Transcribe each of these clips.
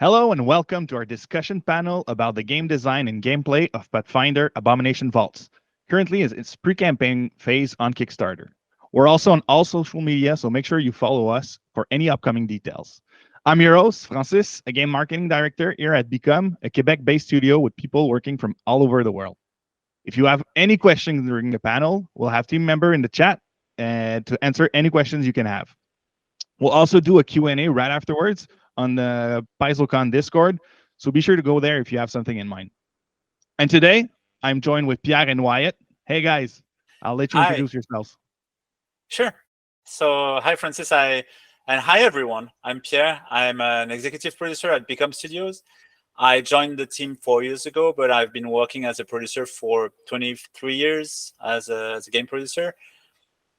Hello and welcome to our discussion panel about the game design and gameplay of Pathfinder Abomination Vaults. Currently, it's pre-campaign phase on Kickstarter. We're also on all social media, so make sure you follow us for any upcoming details. I'm your host, Francis, a game marketing director here at Become, a Quebec-based studio with people working from all over the world. If you have any questions during the panel, we'll have team member in the chat to answer any questions you can have. We'll also do a Q&A right afterwards on the PaizoCon Discord, so be sure to go there if you have something in mind. And today, I'm joined with Pierre and Wyatt. Hey guys, I'll let you introduce yourselves. Sure. So, hi Francis, and hi everyone. I'm Pierre. I'm an executive producer at Become Studios. I joined the team 4 years ago, but I've been working as a producer for 23 years as a game producer.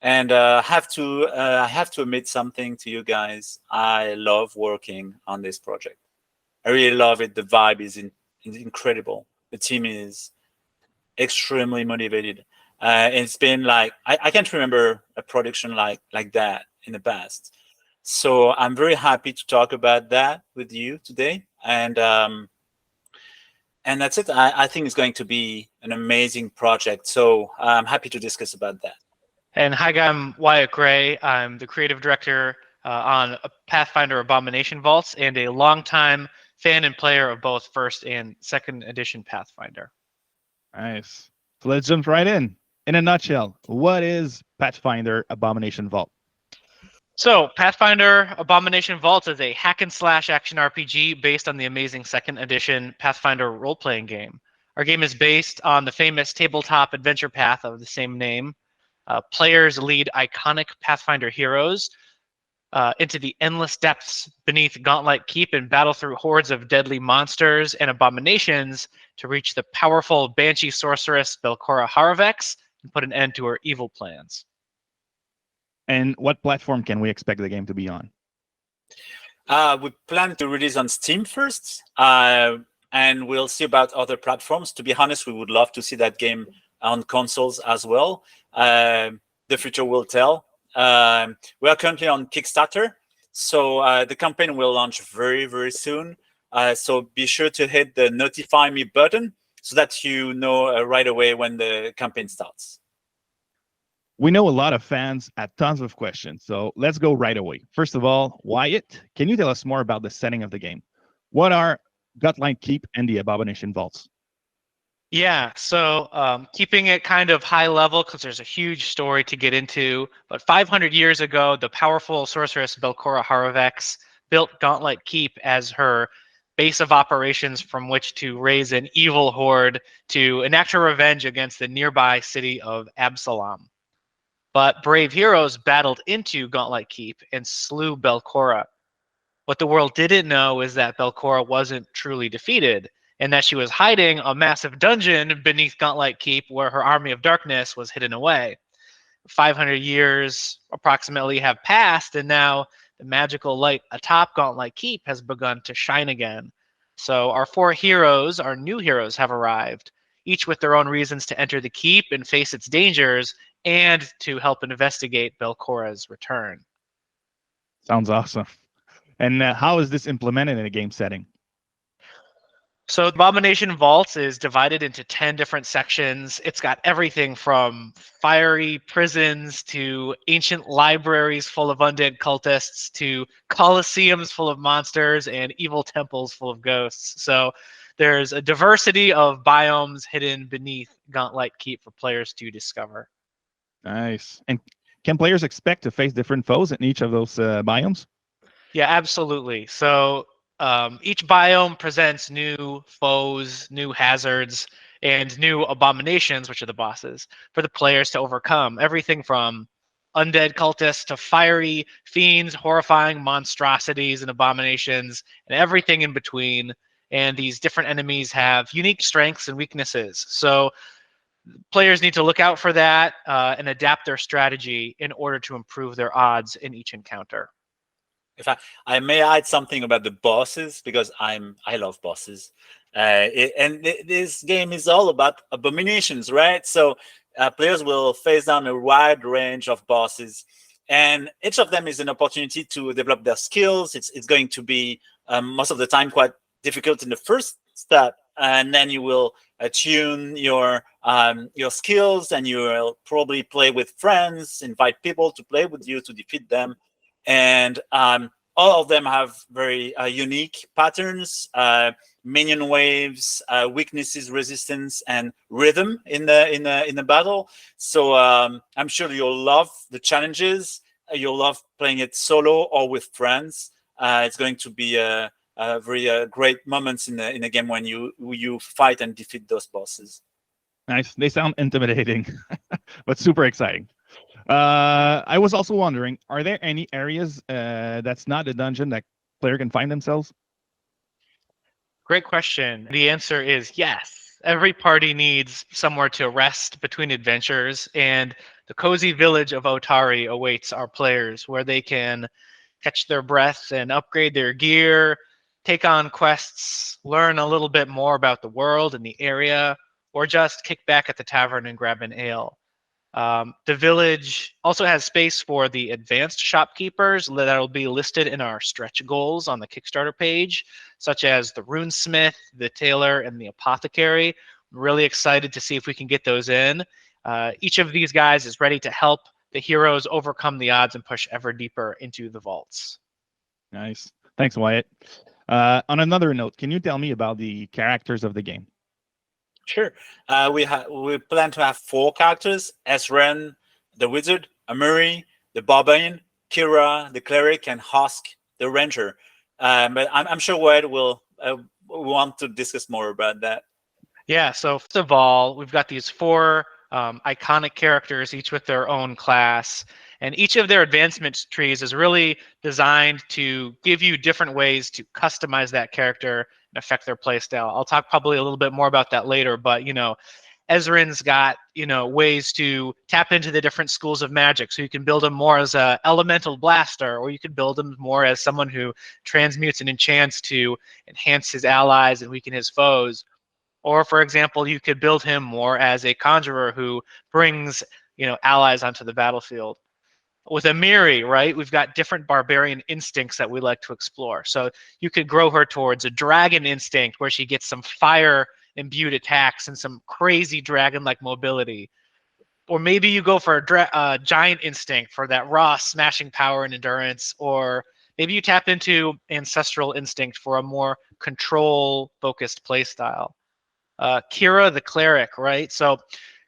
And I have to admit something to you guys. I love working on this project. I really love it. The vibe is incredible. The team is extremely motivated. It's been like I can't remember a production like that in the past. So I'm very happy to talk about that with you today. And that's it. I think it's going to be an amazing project. So I'm happy to discuss about that. And hi, I'm Wyatt Gray. I'm the creative director on Pathfinder Abomination Vaults and a longtime fan and player of both first and second edition Pathfinder. Nice. So let's jump right in. In a nutshell, what is Pathfinder Abomination Vault? So Pathfinder Abomination Vaults is a hack and slash action RPG based on the amazing second edition Pathfinder role-playing game. Our game is based on the famous tabletop adventure path of the same name. Players lead iconic Pathfinder heroes into the endless depths beneath Gauntlight Keep and battle through hordes of deadly monsters and abominations to reach the powerful banshee sorceress Belcorra Haruvex and put an end to her evil plans. And what platform can we expect the game to be on? We plan to release on Steam first, and we'll see about other platforms. To be honest, we would love to see that game on consoles as well. The future will tell. We are currently on Kickstarter, so the campaign will launch very, very soon. So be sure to hit the notify me button so that you know right away when the campaign starts. We know a lot of fans had tons of questions, so let's go right away. First of all, Wyatt, can you tell us more about the setting of the game? What are Gauntlight Keep and the Abomination Vaults? Yeah, so keeping it kind of high level because there's a huge story to get into. But 500 years ago, the powerful sorceress Belcorra Haruvex built Gauntlight Keep as her base of operations from which to raise an evil horde to enact her revenge against the nearby city of Absalom. But brave heroes battled into Gauntlight Keep and slew Belcorra. What the world didn't know is that Belcorra wasn't truly defeated, and that she was hiding a massive dungeon beneath Gauntlight Keep where her army of darkness was hidden away. 500 years approximately have passed, and now the magical light atop Gauntlight Keep has begun to shine again. So our four heroes, our new heroes, have arrived, each with their own reasons to enter the keep and face its dangers, and to help investigate Belcorra's return. Sounds awesome. And how is this implemented in a game setting? So Abomination Vaults is divided into 10 different sections. It's got everything from fiery prisons to ancient libraries full of undead cultists to coliseums full of monsters and evil temples full of ghosts. So there's a diversity of biomes hidden beneath Gauntlight Keep for players to discover. Nice. And can players expect to face different foes in each of those biomes? Yeah, absolutely. So each biome presents new foes, new hazards, and new abominations, which are the bosses, for the players to overcome. Everything from undead cultists to fiery fiends, horrifying monstrosities and abominations, and everything in between. And these different enemies have unique strengths and weaknesses. So players need to look out for that and adapt their strategy in order to improve their odds in each encounter. If I may add something about the bosses, because I love bosses, this game is all about abominations, right? So players will face down a wide range of bosses, and each of them is an opportunity to develop their skills. It's going to be most of the time quite difficult in the first step, and then you will tune your skills, and you will probably play with friends, invite people to play with you to defeat them, and all of them have very unique patterns, minion waves, weaknesses, resistance, and rhythm in the battle. So I'm sure you'll love the challenges. You'll love playing it solo or with friends. It's going to be a very great moments in the game when you fight and defeat those bosses. Nice. They sound intimidating, but super exciting. I was also wondering, are there any areas that's not a dungeon that player can find themselves? Great question. The answer is yes. Every party needs somewhere to rest between adventures, and the cozy village of Otari awaits our players, where they can catch their breath and upgrade their gear, take on quests, learn a little bit more about the world and the area, or just kick back at the tavern and grab an ale. The village also has space for the advanced shopkeepers that will be listed in our stretch goals on the Kickstarter page, such as the runesmith, the tailor, and the apothecary. I'm really excited to see if we can get those in. Each of these guys is ready to help the heroes overcome the odds and push ever deeper into the vaults. Nice. Thanks, Wyatt. On another note, can you tell me about the characters of the game? Sure. We plan to have 4 characters: Ezren, the wizard; Amuri, the barbarian; Kira, the cleric; and Husk, the ranger. But I'm sure Wade will want to discuss more about that. Yeah, so first of all, we've got these 4 iconic characters, each with their own class. And each of their advancement trees is really designed to give you different ways to customize that character and affect their playstyle. I'll talk probably a little bit more about that later, but Ezrin's got ways to tap into the different schools of magic. So you can build him more as a elemental blaster, or you could build him more as someone who transmutes and enchants to enhance his allies and weaken his foes. Or, for example, you could build him more as a conjurer who brings allies onto the battlefield. With Amiri, right, we've got different barbarian instincts that we like to explore. So you could grow her towards a dragon instinct where she gets some fire imbued attacks and some crazy dragon-like mobility. Or maybe you go for a giant instinct for that raw smashing power and endurance. Or maybe you tap into ancestral instinct for a more control-focused playstyle. Kira, the cleric, right? So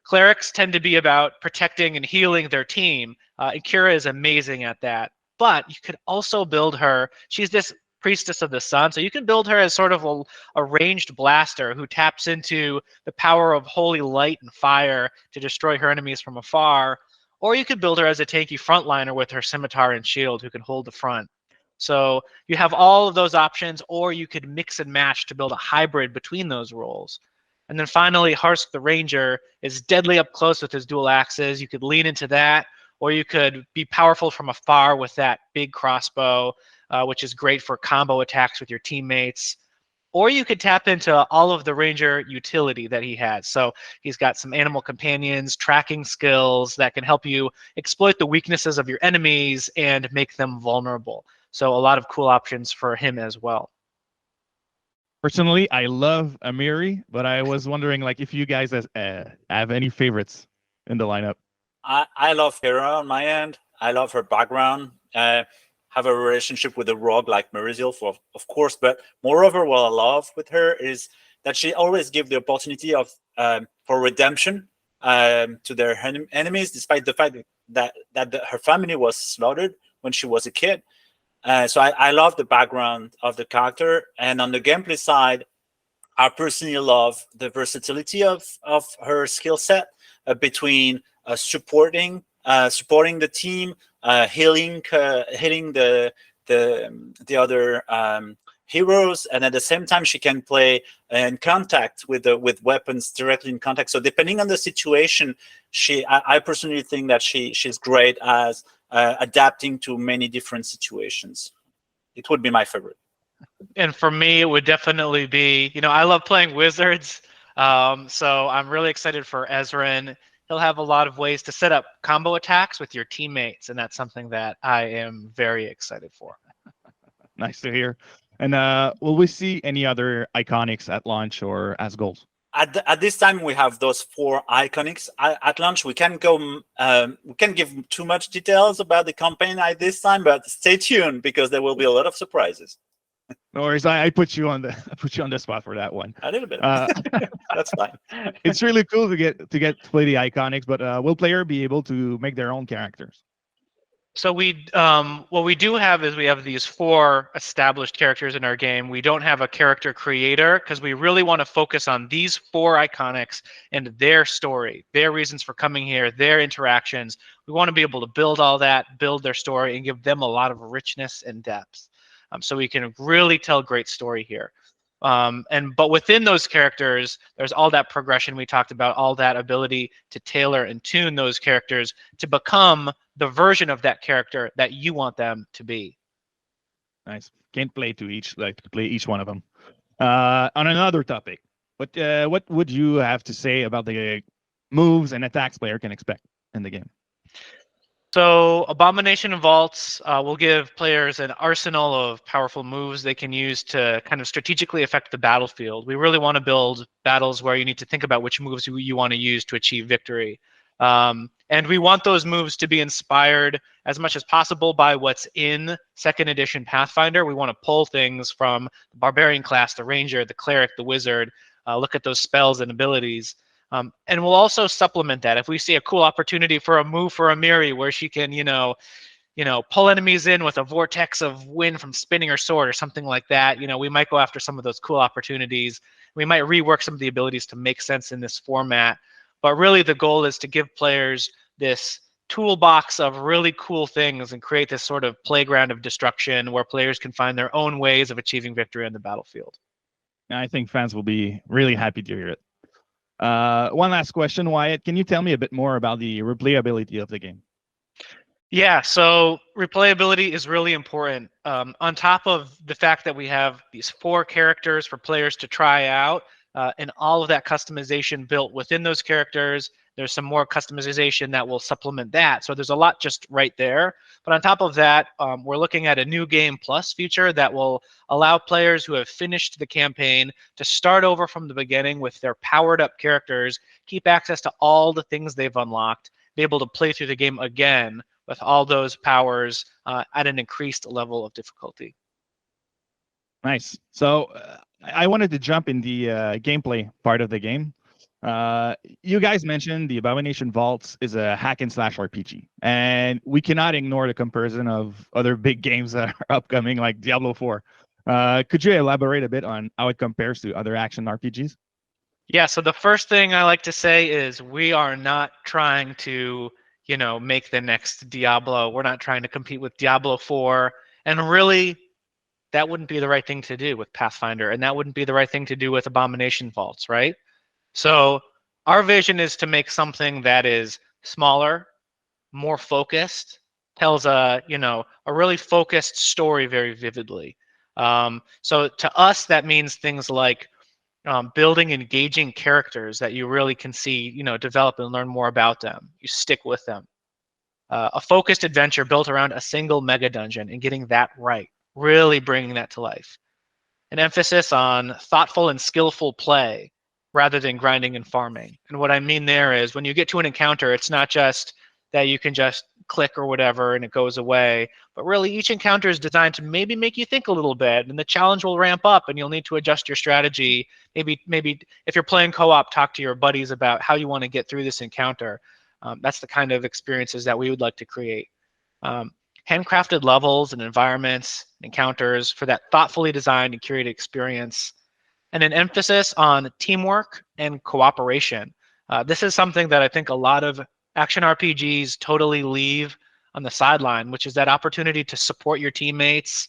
clerics tend to be about protecting and healing their team. And Kira is amazing at that. But you could also build her. She's this priestess of the sun. So you can build her as sort of a ranged blaster who taps into the power of holy light and fire to destroy her enemies from afar. Or you could build her as a tanky frontliner with her scimitar and shield who can hold the front. So you have all of those options, or you could mix and match to build a hybrid between those roles. And then finally, Harsk the Ranger is deadly up close with his dual axes. You could lean into that, or you could be powerful from afar with that big crossbow, which is great for combo attacks with your teammates. Or you could tap into all of the Ranger utility that he has. So he's got some animal companions, tracking skills that can help you exploit the weaknesses of your enemies and make them vulnerable. So a lot of cool options for him as well. Personally, I love Amiri, but I was wondering, if you guys have any favorites in the lineup. I love Hera on my end. I love her background. Have a relationship with the rogue like Meriziel, of course, but moreover, what I love with her is that she always gives the opportunity of for redemption to their enemies, despite the fact that her family was slaughtered when she was a kid. So I love the background of the character, and on the gameplay side, I personally love the versatility of her skill set between supporting the team, healing the other heroes, and at the same time she can play in contact with weapons directly in contact. So depending on the situation, I personally think that she's great as adapting to many different situations. It would be my favorite. And for me, it would definitely be, I love playing wizards. So I'm really excited for Ezrin. He'll have a lot of ways to set up combo attacks with your teammates, and that's something that I am very excited for. Nice to hear. And will we see any other iconics at launch or as goals? At this time, we have those 4 iconics. At launch, we can we can give too much details about the campaign at this time, but stay tuned because there will be a lot of surprises. No worries, I put you on the I put you on the spot for that one. A little bit. Uh, That's fine. it's really cool to get to play the iconics, but will player be able to make their own characters? So what we do have is we have these 4 established characters in our game. We don't have a character creator because we really want to focus on these 4 iconics and their story, their reasons for coming here, their interactions. We want to be able to build all that, build their story, and give them a lot of richness and depth. So we can really tell a great story here. But within those characters, there's all that progression we talked about, all that ability to tailor and tune those characters to become the version of that character that you want them to be. Nice. Can't play to play each one of them. On another topic, what would you have to say about the moves and attacks player can expect in the game? So Abomination Vaults will give players an arsenal of powerful moves they can use to kind of strategically affect the battlefield. We really want to build battles where you need to think about which moves you want to use to achieve victory. And we want those moves to be inspired as much as possible by what's in 2nd edition Pathfinder. We want to pull things from the Barbarian class, the Ranger, the Cleric, the Wizard, look at those spells and abilities. And we'll also supplement that. If we see a cool opportunity for a move for Amiri where she can, pull enemies in with a vortex of wind from spinning her sword or something like that, we might go after some of those cool opportunities. We might rework some of the abilities to make sense in this format. But really the goal is to give players this toolbox of really cool things and create this sort of playground of destruction where players can find their own ways of achieving victory on the battlefield. I think fans will be really happy to hear it. One last question, Wyatt. Can you tell me a bit more about the replayability of the game? Yeah, so replayability is really important. On top of the fact that we have these 4 characters for players to try out, and all of that customization built within those characters, there's some more customization that will supplement that. So there's a lot just right there. But on top of that, we're looking at a new Game Plus feature that will allow players who have finished the campaign to start over from the beginning with their powered up characters, keep access to all the things they've unlocked, be able to play through the game again with all those powers at an increased level of difficulty. Nice. So I wanted to jump in the gameplay part of the game. You guys mentioned the Abomination Vaults is a hack and slash RPG, and we cannot ignore the comparison of other big games that are upcoming, like Diablo 4. Could you elaborate a bit on how it compares to other action RPGs? Yeah, so the first thing I like to say is we are not trying to, make the next Diablo. We're not trying to compete with Diablo 4, and really, that wouldn't be the right thing to do with Pathfinder, and that wouldn't be the right thing to do with Abomination Vaults, right? So our vision is to make something that is smaller, more focused, tells a really focused story very vividly. So to us, that means things like building engaging characters that you really can see, develop and learn more about them. You stick with them. A focused adventure built around a single mega dungeon and getting that right, really bringing that to life. An emphasis on thoughtful and skillful play rather than grinding and farming. And what I mean there is when you get to an encounter, it's not just that you can just click or whatever and it goes away, but really each encounter is designed to maybe make you think a little bit, and the challenge will ramp up and you'll need to adjust your strategy. Maybe if you're playing co-op, talk to your buddies about how you want to get through this encounter. That's the kind of experiences that we would like to create. Handcrafted levels and environments, encounters for that thoughtfully designed and curated experience, and an emphasis on teamwork and cooperation. This is something that I think a lot of action RPGs totally leave on the sideline, which is that opportunity to support your teammates,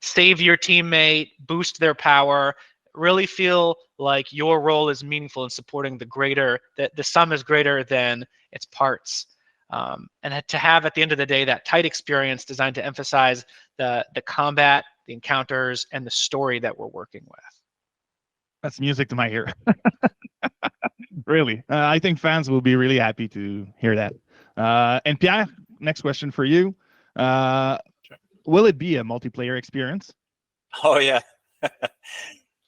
save your teammate, boost their power, really feel like your role is meaningful in supporting that the sum is greater than its parts. And to have at the end of the day that tight experience designed to emphasize the combat, the encounters, and the story that we're working with. That's music to my ear. Really. I think fans will be really happy to hear that. And Pierre, next question for you. Sure. Will it be a multiplayer experience? Oh yeah.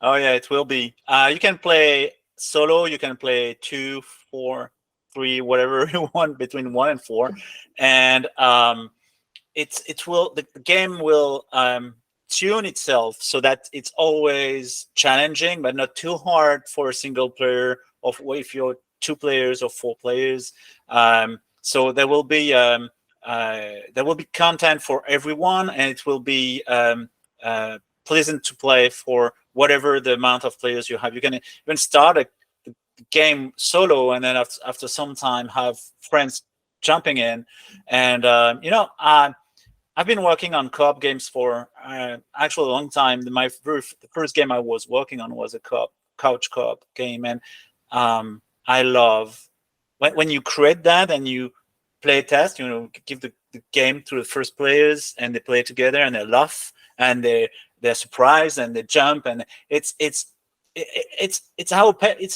Oh yeah, it will be. You can play solo. You can play 2, 4, 3, whatever you want between 1 and 4, and the game will tune itself so that it's always challenging, but not too hard for a single player. Or if you're 2 players or 4 players, so there will be content for everyone, and it will be pleasant to play for whatever the amount of players you have. You can even start a game solo, and then after some time have friends jumping in. And I've been working on co-op games for actually a long time. The first game I was working on was a couch co-op game, and I love when you create that and you play test. Give the game to the first players, and they play together, and they laugh, and they're surprised, and they jump, and it's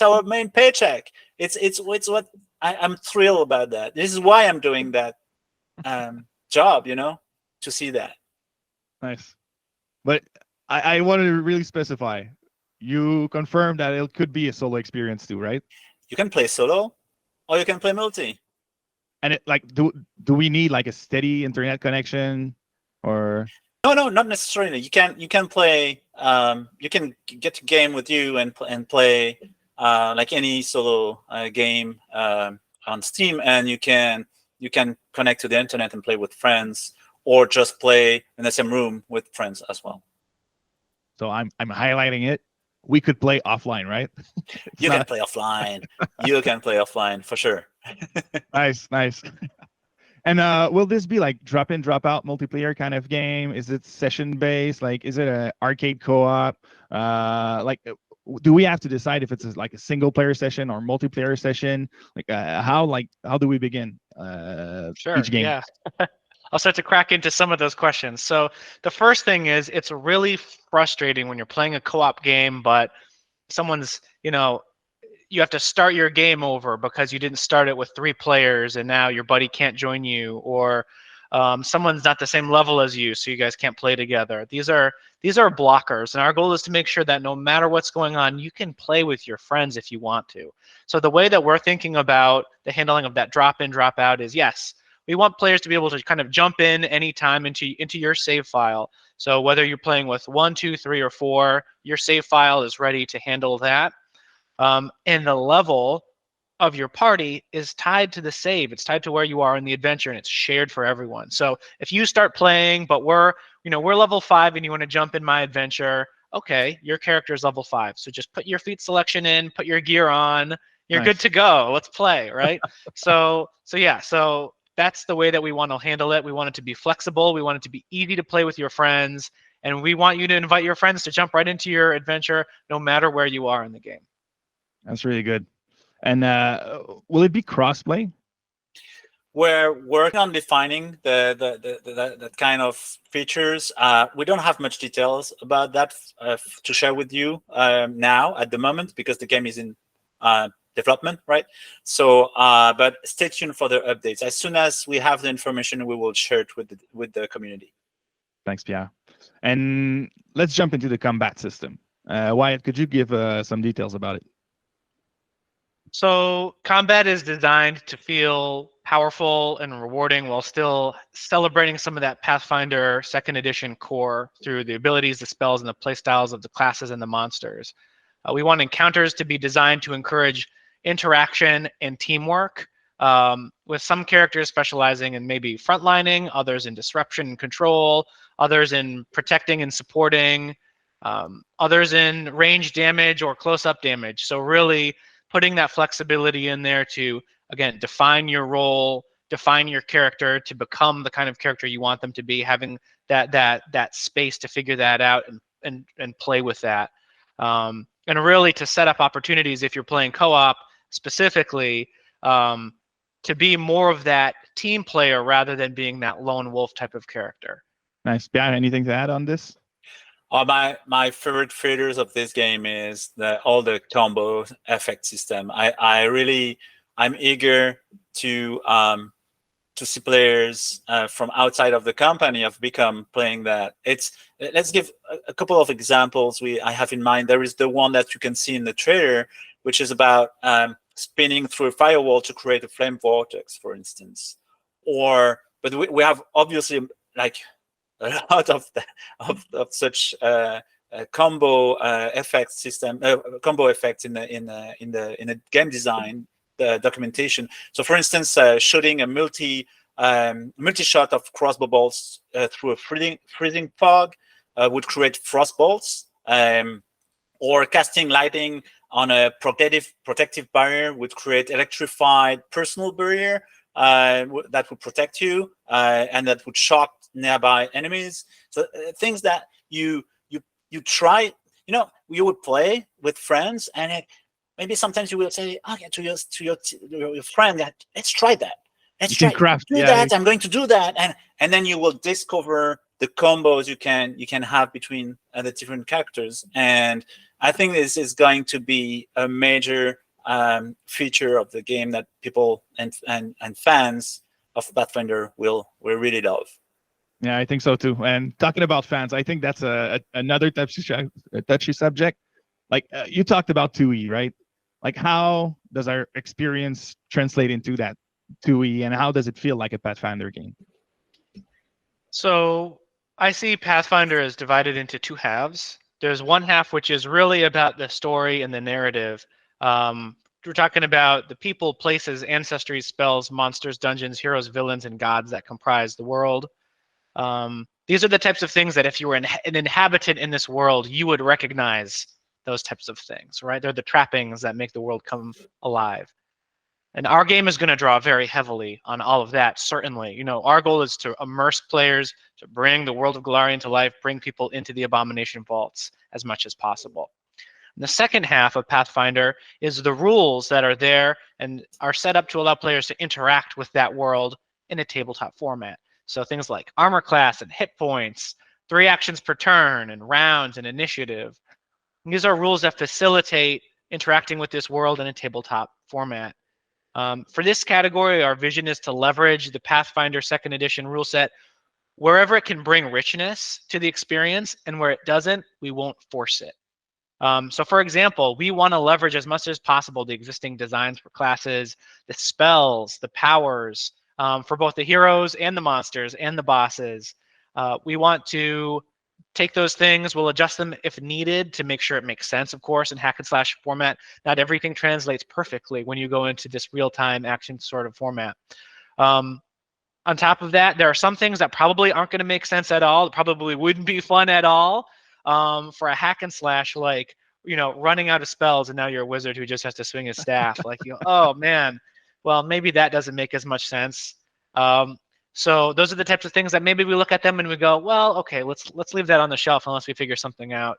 our main paycheck. It's what I'm thrilled about that. This is why I'm doing that job. To see that. Nice. But I wanted to really specify. You confirmed that it could be a solo experience too, right? You can play solo, or you can play multi. And do we need like a steady internet connection, or? No, not necessarily. You can play. You can get a game with you and play like any solo game on Steam, and you can connect to the internet and play with friends, or just play in the same room with friends as well. So I'm highlighting it. We could play offline, right? You can play offline. You can play offline for sure. Nice. And will this be like drop in, drop out multiplayer kind of game? Is it session based? Like, is it an arcade co-op? Do we have to decide if it's like a single player session or multiplayer session? Like, how do we begin? Sure. Each game. Yeah. I'll start to crack into some of those questions. So the first thing is, it's really frustrating when you're playing a co-op game, but someone's, you have to start your game over because you didn't start it with 3 players, and now your buddy can't join you, or someone's not the same level as you, so you guys can't play together. These are blockers, and our goal is to make sure that no matter what's going on, you can play with your friends if you want to. So the way that we're thinking about the handling of that drop in, drop out is, yes, we want players to be able to kind of jump in anytime into your save file. So whether you're playing with 1, 2, 3, or 4, your save file is ready to handle that. And the level of your party is tied to the save. It's tied to where you are in the adventure, and it's shared for everyone. So if you start playing, but we're level 5 and you want to jump in my adventure, okay, your character is level 5. So just put your feat selection in, put your gear on, you're Nice. good to go. Let's play, right? So that's the way that we want to handle it. We want it to be flexible. We want it to be easy to play with your friends, and we want you to invite your friends to jump right into your adventure, no matter where you are in the game. That's really good. And will it be crossplay? We're working on defining that kind of features. We don't have much details about that to share with you now at the moment, because the game is in development, right? So, but stay tuned for the updates. As soon as we have the information, we will share it with the community. Thanks, Pierre. And let's jump into the combat system. Wyatt, could you give some details about it? So combat is designed to feel powerful and rewarding while still celebrating some of that Pathfinder 2nd edition core through the abilities, the spells, and the playstyles of the classes and the monsters. We want encounters to be designed to encourage interaction and teamwork, with some characters specializing in maybe frontlining, others in disruption and control, others in protecting and supporting, others in range damage or close-up damage. So really putting that flexibility in there to, again, define your role, define your character to become the kind of character you want them to be, having that space to figure that out and play with that. And really to set up opportunities, if you're playing co-op specifically, to be more of that team player rather than being that lone wolf type of character. Nice. Pierre, anything to add on this? My favorite features of this game is all the combo effect system. I'm eager to to see players from outside of the company have become playing that. Let's give a couple of examples I have in mind. There is the one that you can see in the trailer, which is about spinning through a firewall to create a flame vortex, for instance. But we have obviously like a lot of such combo effect system, combo effects in the game design, the documentation. So, for instance, shooting a multi-shot of crossbow bolts through a freezing fog would create frost bolts, or casting lightning on a protective barrier would create electrified personal barrier that would protect you and that would shock nearby enemies. So things that you try, you would play with friends, and maybe sometimes you will say, okay, to your friend, that let's try that. Let's try that. I'm going to do that, and then you will discover the combos you can have between the different characters. And I think this is going to be a major feature of the game that people and fans of Pathfinder will really love. Yeah, I think so too. And talking about fans, I think that's another touchy subject. Like you talked about 2E, right? Like how does our experience translate into that 2E, and how does it feel like a Pathfinder game? So I see Pathfinder as divided into two halves. There's one half which is really about the story and the narrative. We're talking about the people, places, ancestries, spells, monsters, dungeons, heroes, villains, and gods that comprise the world. These are the types of things that if you were an inhabitant in this world, you would recognize those types of things, right? They're the trappings that make the world come alive. And our game is going to draw very heavily on all of that, certainly. Our goal is to immerse players, to bring the world of Golarion to life, bring people into the Abomination Vaults as much as possible. And the second half of Pathfinder is the rules that are there and are set up to allow players to interact with that world in a tabletop format. So things like armor class and hit points, 3 actions per turn, and rounds and initiative. And these are rules that facilitate interacting with this world in a tabletop format. For this category, our vision is to leverage the Pathfinder 2nd edition rule set wherever it can bring richness to the experience, and where it doesn't, we won't force it. So for example, we want to leverage as much as possible the existing designs for classes, the spells, the powers, for both the heroes and the monsters and the bosses. We want to take those things, we'll adjust them if needed to make sure it makes sense, of course, in hack and slash format. Not everything translates perfectly when you go into this real-time action sort of format. On top of that, there are some things that probably aren't going to make sense at all. It probably wouldn't be fun at all for a hack and slash, like, running out of spells and now you're a wizard who just has to swing his staff. Like, oh man, well, maybe that doesn't make as much sense. So those are the types of things that maybe we look at them and we go, well, okay, let's leave that on the shelf unless we figure something out.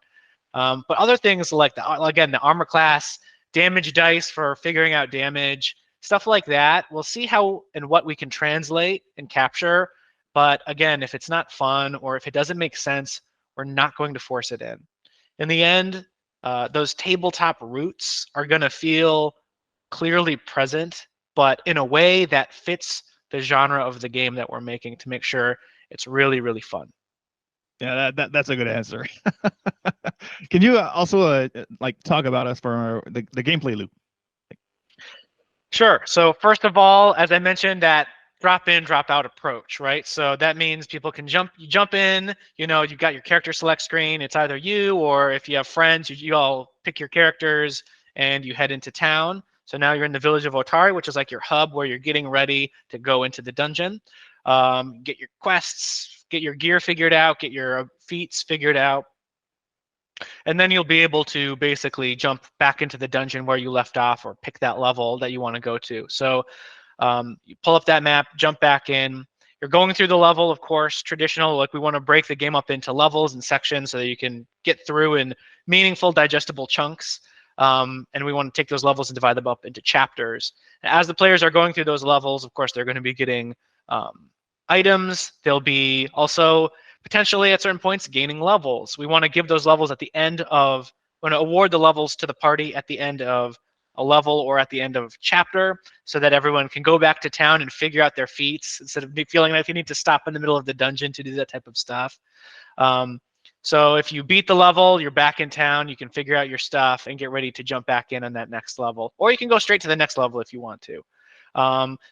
But other things like the armor class, damage dice for figuring out damage, stuff like that, we'll see how and what we can translate and capture. But again, if it's not fun or if it doesn't make sense, we're not going to force it in. In the end, those tabletop roots are going to feel clearly present, but in a way that fits the genre of the game that we're making to make sure it's really, really fun. Yeah, that's a good answer. Can you also talk about us for the gameplay loop? Sure. So first of all, as I mentioned, that drop in, drop out approach, right? So that means people can jump in, you've got your character select screen. It's either you, or if you have friends, you all pick your characters and you head into town. So now you're in the village of Otari, which is like your hub where you're getting ready to go into the dungeon. Get your quests, get your gear figured out, get your feats figured out. And then you'll be able to basically jump back into the dungeon where you left off, or pick that level that you want to go to. So you pull up that map, jump back in. You're going through the level, of course, traditional. Like, we want to break the game up into levels and sections so that you can get through in meaningful, digestible chunks. And we want to take those levels and divide them up into chapters. As the players are going through those levels, of course, they're going to be getting items. They'll be also potentially at certain points gaining levels. We want to give those levels at the end of, we want to award the levels to the party at the end of a level or at the end of chapter, so that everyone can go back to town and figure out their feats instead of feeling like you need to stop in the middle of the dungeon to do that type of stuff. So if you beat the level, you're back in town, you can figure out your stuff and get ready to jump back in on that next level. Or you can go straight to the next level if you want to.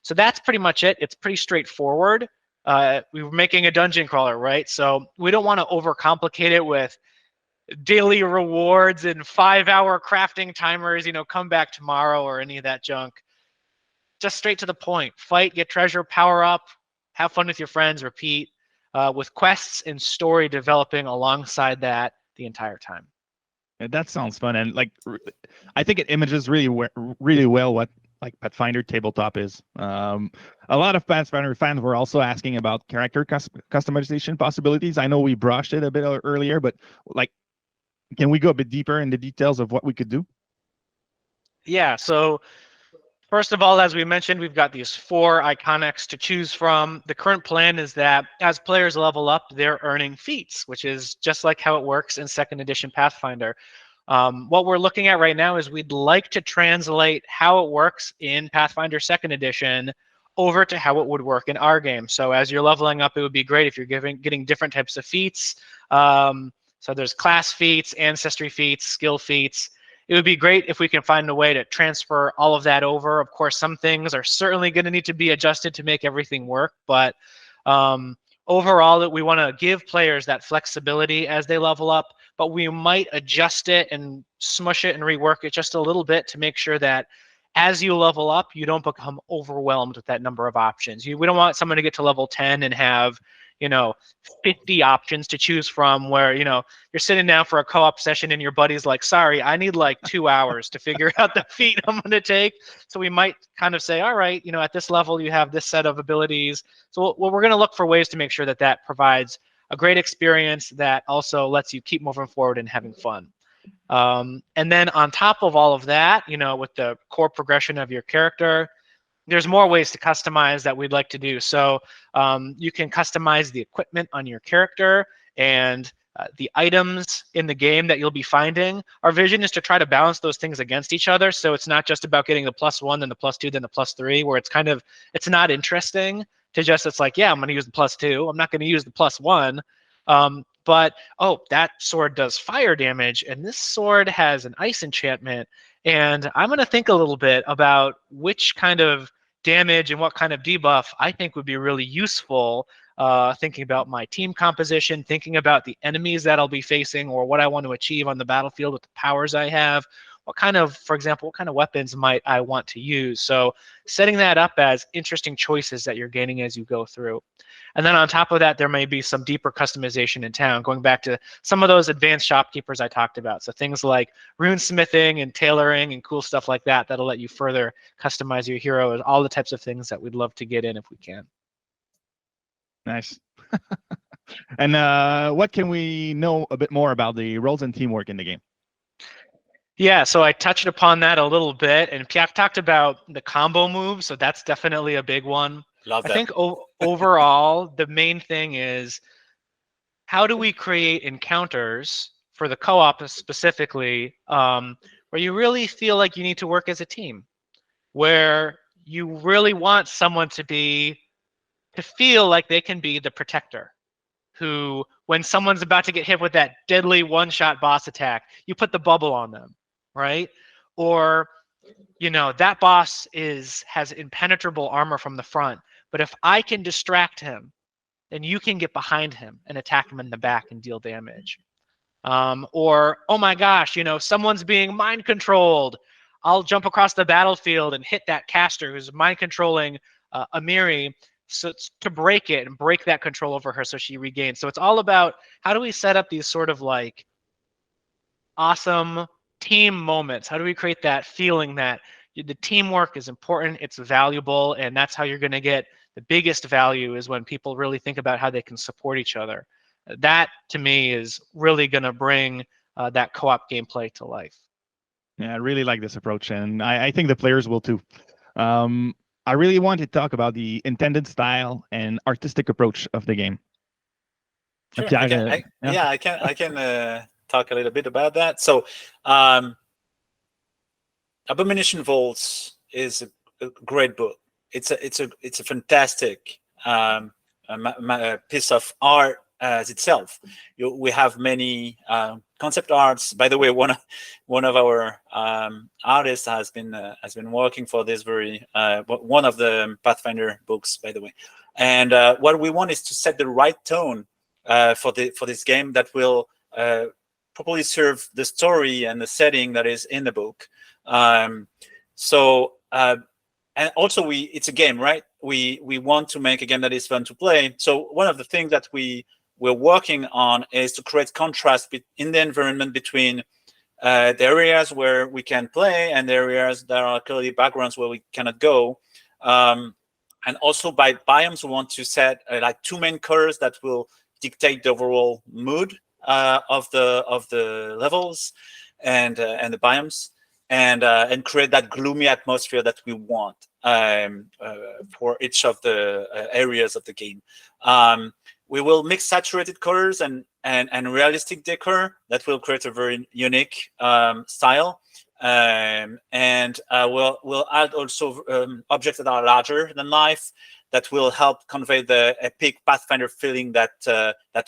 So that's pretty much it. It's pretty straightforward. We were making a dungeon crawler, right? So we don't want to overcomplicate it with daily rewards and 5-hour crafting timers, come back tomorrow or any of that junk. Just straight to the point. Fight, get treasure, power up, have fun with your friends, repeat, with quests and story developing alongside that the entire time. Yeah, that sounds fun, and I think it images really well what Pathfinder tabletop is. A lot of Pathfinder fans were also asking about character customization possibilities. I know we brushed it a bit earlier, but can we go a bit deeper in the details of what we could do? Yeah, so first of all, as we mentioned, we've got these 4 iconics to choose from. The current plan is that as players level up, they're earning feats, which is just like how it works in 2nd edition Pathfinder. What we're looking at right now is we'd like to translate how it works in Pathfinder 2nd edition over to how it would work in our game. So as you're leveling up, it would be great if you're getting different types of feats. So there's class feats, ancestry feats, skill feats. It would be great if we can find a way to transfer all of that over. Of course, some things are certainly going to need to be adjusted to make everything work, but overall, we want to give players that flexibility as they level up, but we might adjust it and smush it and rework it just a little bit to make sure that as you level up, you don't become overwhelmed with that number of options. We don't want someone to get to level 10 and have 50 options to choose from, where you're sitting down for a co-op session and your buddy's like, sorry, I need 2 hours to figure out the feat I'm going to take. So we might kind of say, all right, at this level you have this set of abilities. So we're going to look for ways to make sure that provides a great experience that also lets you keep moving forward and having fun. And then on top of all of that, with the core progression of your character, there's more ways to customize that we'd like to do. So you can customize the equipment on your character and the items in the game that you'll be finding. Our vision is to try to balance those things against each other. So it's not just about getting the +1, then the +2, then the +3, where it's not interesting to just, it's like, yeah, I'm going to use the +2. I'm not going to use the +1. But, oh, that sword does fire damage, and this sword has an ice enchantment. And I'm going to think a little bit about which kind of damage and what kind of debuff I think would be really useful, thinking about my team composition, thinking about the enemies that I'll be facing or what I want to achieve on the battlefield with the powers I have. For example, what kind of weapons might I want to use? So setting that up as interesting choices that you're gaining as you go through. And then on top of that, there may be some deeper customization in town, going back to some of those advanced shopkeepers I talked about. So things like runesmithing and tailoring and cool stuff like that, that'll let you further customize your hero, all the types of things that we'd love to get in if we can. Nice. And what can we know a bit more about the roles and teamwork in the game? Yeah, so I touched upon that a little bit, and Piak talked about the combo moves, so that's definitely a big one. Love that. I think overall, the main thing is, how do we create encounters for the co-op specifically, where you really feel like you need to work as a team, where you really want someone to feel like they can be the protector, who, when someone's about to get hit with that deadly one-shot boss attack, you put the bubble on them, right? Or, that boss has impenetrable armor from the front, but if I can distract him, then you can get behind him and attack him in the back and deal damage. Or, oh my gosh, someone's being mind controlled. I'll jump across the battlefield and hit that caster who's mind controlling Amiri, so to break it and break that control over her so she regains. So it's all about, how do we set up these sort of awesome team moments? How do we create that feeling that the teamwork is important, it's valuable, and that's how you're going to get the biggest value, is when people really think about how they can support each other. That, to me, is really going to bring that co-op gameplay to life. Yeah, I really like this approach, and I think the players will too. I really want to talk about the intended style and artistic approach of the game. Sure. I can talk a little bit about that. So Abomination Vaults is a great book. It's a fantastic piece of art as itself. We have many concept arts. By the way, one of our artists has been working for this very one of the Pathfinder books, by the way. And what we want is to set the right tone for this game that will properly serve the story and the setting that is in the book. And also it's a game, right? We want to make a game that is fun to play. So one of the things that we're working on is to create contrast in the environment between the areas where we can play and the areas that are clearly backgrounds where we cannot go. And also by biomes, we want to set like two main colors that will dictate the overall mood of the levels and the biomes. And create that gloomy atmosphere that we want for each of the areas of the game. We will mix saturated colors and realistic decor that will create a very unique style. And we'll add also objects that are larger than life that will help convey the epic Pathfinder feeling that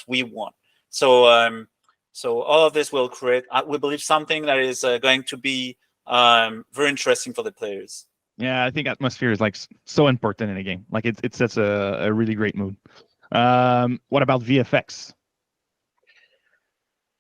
we want. So all of this will create, we believe, something that is going to be very interesting for the players. Yeah, I think atmosphere is like so important in a game. Like it sets a really great mood. What about VFX?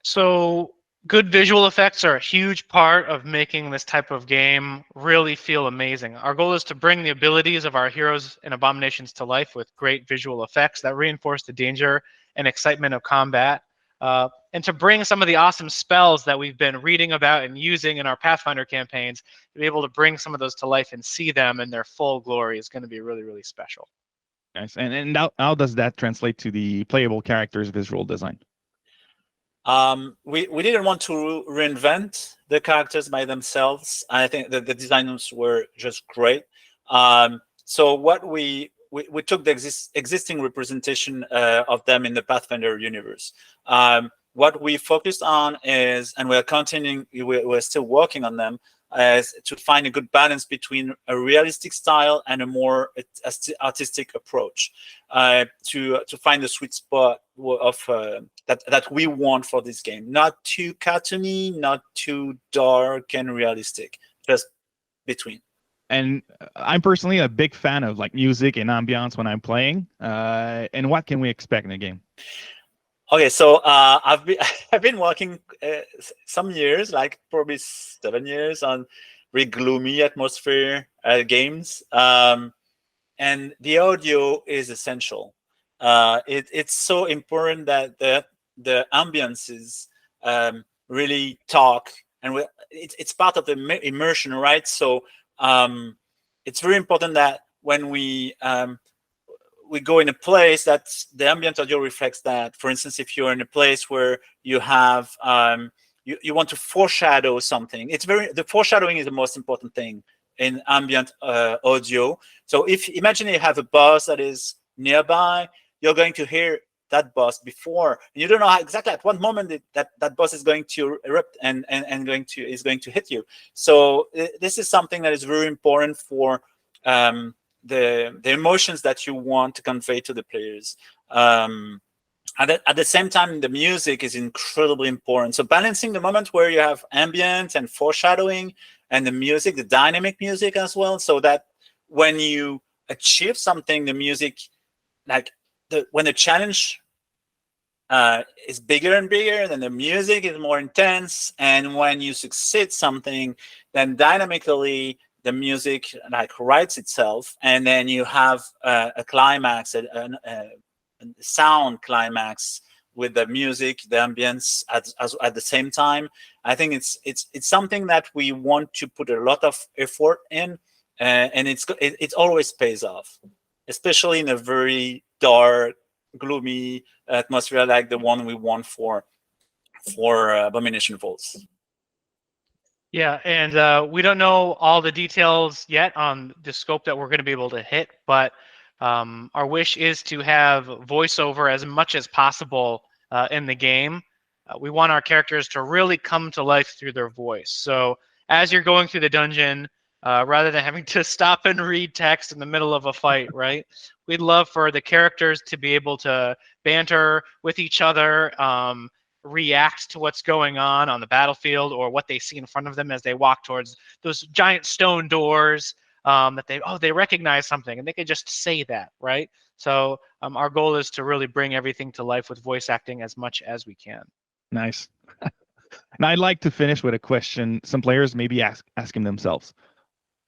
So good visual effects are a huge part of making this type of game really feel amazing. Our goal is to bring the abilities of our heroes and abominations to life with great visual effects that reinforce the danger and excitement of combat. And to bring some of the awesome spells that we've been reading about and using in our Pathfinder campaigns, to be able to bring some of those to life and see them in their full glory is going to be really, really special. Nice. And how does that translate to the playable characters' visual design? We didn't want to reinvent the characters by themselves. I think that the designers were just great. So what we took the existing representation of them in the Pathfinder universe. What we focused on is, and we're continuing, we're still working on them, is to find a good balance between a realistic style and a more artistic approach, to find the sweet spot of that we want for this game. Not too cartoony, not too dark and realistic, just between. And I'm personally a big fan of like music and ambiance when I'm playing. And what can we expect in a game? Okay, so I've been working some years, like probably 7 years, on really gloomy atmosphere games, and the audio is essential. It's so important that the ambiances really talk, and it's part of the immersion, right? So it's very important that when we go in a place that the ambient audio reflects that. For instance, if you're in a place where you have you want to foreshadow something, the foreshadowing is the most important thing in ambient audio. So if imagine you have a boss that is nearby, you're going to hear that boss before, and you don't know exactly at what moment that boss is going to erupt and is going to hit you. So this is something that is very important for the emotions that you want to convey to the players. At the same time, the music is incredibly important. So balancing the moment where you have ambient and foreshadowing, and the music, the dynamic music as well, so that when you achieve something, the music, like when the challenge is bigger and bigger, then the music is more intense, and when you succeed something, then dynamically the music like writes itself, and then you have a climax, a sound climax with the music, the ambience at the same time. I think it's something that we want to put a lot of effort in, and it always pays off, especially in a very dark, gloomy atmosphere like the one we want for Abomination Vaults. Yeah, and we don't know all the details yet on the scope that we're going to be able to hit, but our wish is to have voiceover as much as possible in the game. We want our characters to really come to life through their voice. So as you're going through the dungeon, rather than having to stop and read text in the middle of a fight, right? We'd love for the characters to be able to banter with each other, react to what's going on the battlefield or what they see in front of them as they walk towards those giant stone doors, that they recognize something, and they could just say that, right? So our goal is to really bring everything to life with voice acting as much as we can. Nice. And I'd like to finish with a question some players may be asking themselves.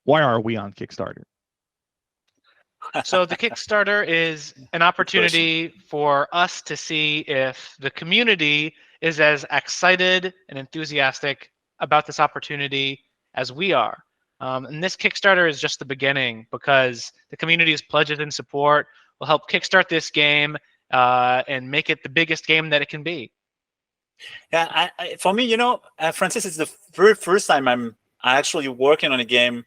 Why are we on Kickstarter? So the Kickstarter is an opportunity for us to see if the community is as excited and enthusiastic about this opportunity as we are. And this Kickstarter is just the beginning, because the community's pledges and support will help kickstart this game and make it the biggest game that it can be. Yeah, for me, Francis, it's the very first time I'm actually working on a game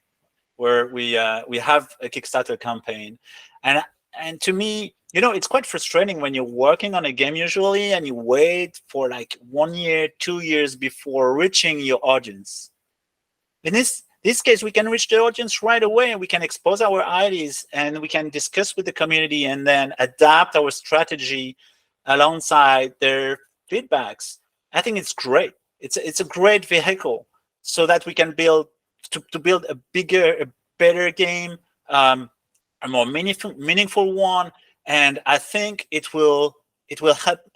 where we have a Kickstarter campaign, and to me, it's quite frustrating when you're working on a game usually and you wait for like 1 year, 2 years before reaching your audience. In this case, we can reach the audience right away, and we can expose our ideas, and we can discuss with the community, and then adapt our strategy alongside their feedbacks. I think it's great. It's a great vehicle so that we can build a bigger, a better game, a more meaningful one, and I think it will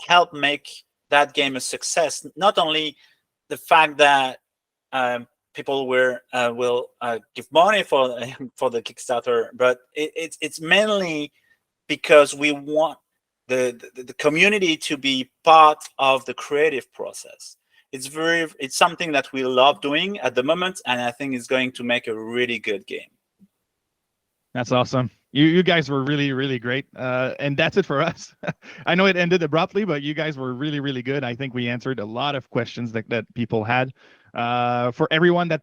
help make that game a success. Not only the fact that people will give money for the Kickstarter, but it's mainly because we want the community to be part of the creative process. It's something that we love doing at the moment, and I think it's going to make a really good game. That's awesome. You guys were really, really great. And that's it for us. I know it ended abruptly, but you guys were really, really good. I think we answered a lot of questions that people had. For everyone that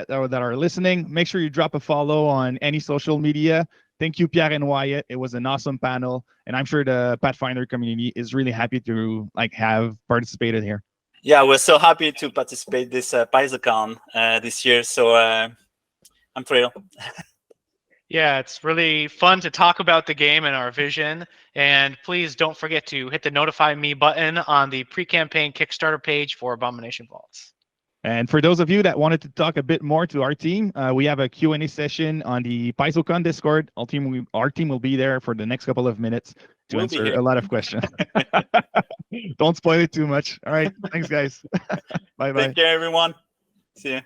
are listening, make sure you drop a follow on any social media. Thank you, Pierre and Wyatt. It was an awesome panel, and I'm sure the Pathfinder community is really happy to have participated here. Yeah, we're so happy to participate this PaizoCon this year. So I'm thrilled. Yeah, it's really fun to talk about the game and our vision. And please don't forget to hit the notify me button on the pre-campaign Kickstarter page for Abomination Vaults. And for those of you that wanted to talk a bit more to our team, we have a Q&A session on the PaizoCon Discord. Our team will be there for the next couple of minutes to answer a lot of questions. Don't spoil it too much. All right. Thanks, guys. Bye-bye. Take care, everyone. See you.